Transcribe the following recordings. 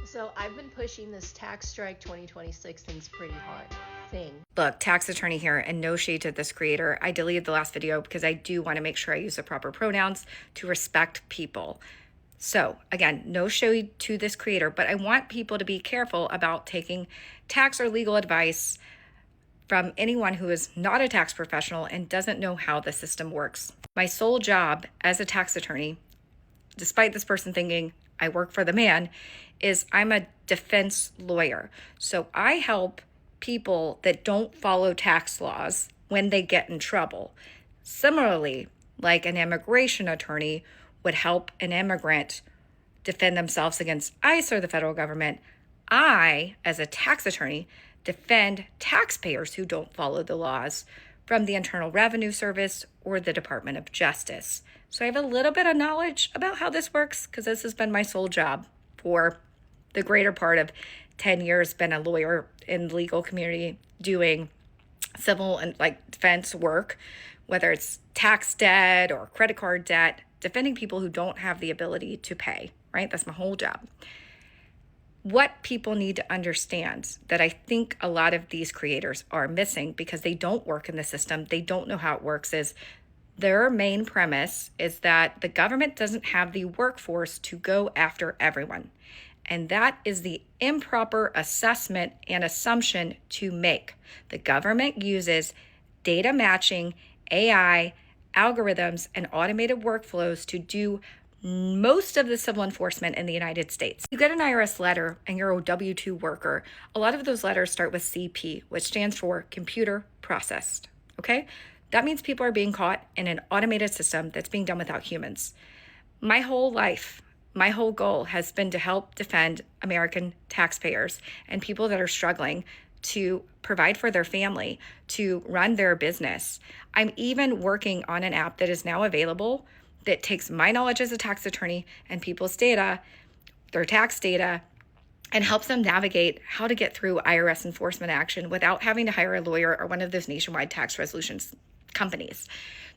So I've been pushing this tax strike 2026 thing's pretty hard thing. Look, tax attorney here, and no shade to this creator. I deleted the last video because I do want to make sure I use the proper pronouns to respect people. So again, no shade to this creator, but I want people to be careful about taking tax or legal advice from anyone who is not a tax professional and doesn't know how the system works. My sole job as a tax attorney, despite this person thinking I work for the man, is I'm a defense lawyer. So I help people that don't follow tax laws when they get in trouble. Similarly, like an immigration attorney would help an immigrant defend themselves against ICE or the federal government, I, as a tax attorney, defend taxpayers who don't follow the laws from the Internal Revenue Service or the Department of Justice. So I have a little bit of knowledge about how this works because this has been my sole job for the greater part of 10 years, been a lawyer in the legal community doing civil and defense work, whether it's tax debt or credit card debt, defending people who don't have the ability to pay, right? That's my whole job. What people need to understand that I think a lot of these creators are missing because they don't work in the system, they don't know how it works, is their main premise is that the government doesn't have the workforce to go after everyone. And that is the improper assessment and assumption to make. The government uses data matching, AI, algorithms, and automated workflows to do most of the civil enforcement in the United States. You get an IRS letter and you're a W-2 worker. A lot of those letters start with CP, which stands for computer processed, okay? That means people are being caught in an automated system that's being done without humans. My whole life, my whole goal has been to help defend American taxpayers and people that are struggling to provide for their family, to run their business. I'm even working on an app that is now available that takes my knowledge as a tax attorney and people's data, their tax data, and helps them navigate how to get through IRS enforcement action without having to hire a lawyer or one of those nationwide tax resolutions companies.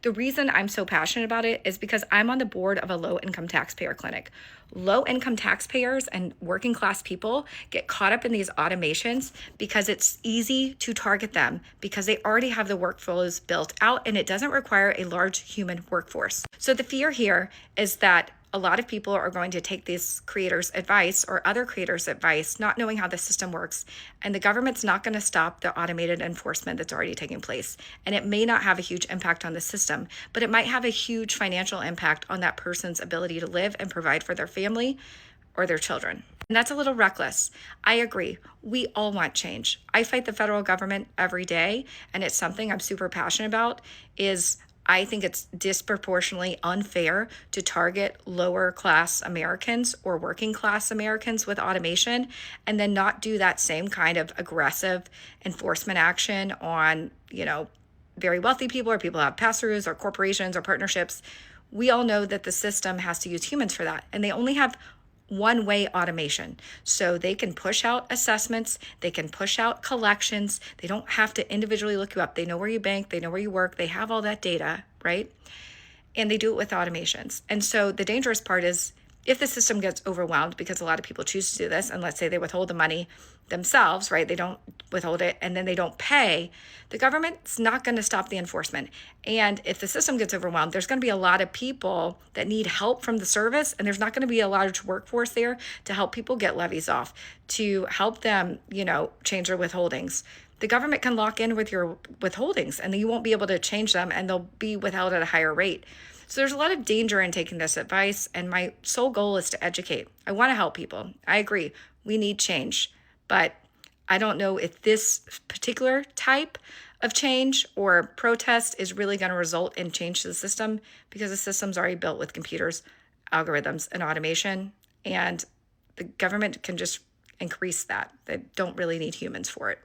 The reason I'm so passionate about it is because I'm on the board of a low-income taxpayer clinic. Low-income taxpayers and working class people get caught up in these automations because it's easy to target them because they already have the workflows built out and it doesn't require a large human workforce. So the fear here is that a lot of people are going to take these creators' advice or other creators' advice, not knowing how the system works, and the government's not going to stop the automated enforcement that's already taking place. And it may not have a huge impact on the system, but it might have a huge financial impact on that person's ability to live and provide for their family or their children. And that's a little reckless. I agree. We all want change. I fight the federal government every day, and it's something I'm super passionate about. I think it's disproportionately unfair to target lower class Americans or working class Americans with automation and then not do that same kind of aggressive enforcement action on, very wealthy people or people who have pass-throughs or corporations or partnerships. We all know that the system has to use humans for that, and they only have one-way automation. So they can push out assessments, they can push out collections, they don't have to individually look you up. They know where you bank, they know where you work, they have all that data, right? And they do it with automations. And so the dangerous part is if the system gets overwhelmed, because a lot of people choose to do this, and let's say they withhold the money themselves, right? They don't withhold it and then they don't pay, the government's not going to stop the enforcement. And if the system gets overwhelmed, there's going to be a lot of people that need help from the service, and there's not going to be a large workforce there to help people get levies off, to help them, change their withholdings. The government can lock in with your withholdings and then you won't be able to change them and they'll be withheld at a higher rate. So there's a lot of danger in taking this advice, and my sole goal is to educate. I want to help people. I agree. We need change, but I don't know if this particular type of change or protest is really going to result in change to the system because the system's already built with computers, algorithms, and automation, and the government can just increase that. They don't really need humans for it.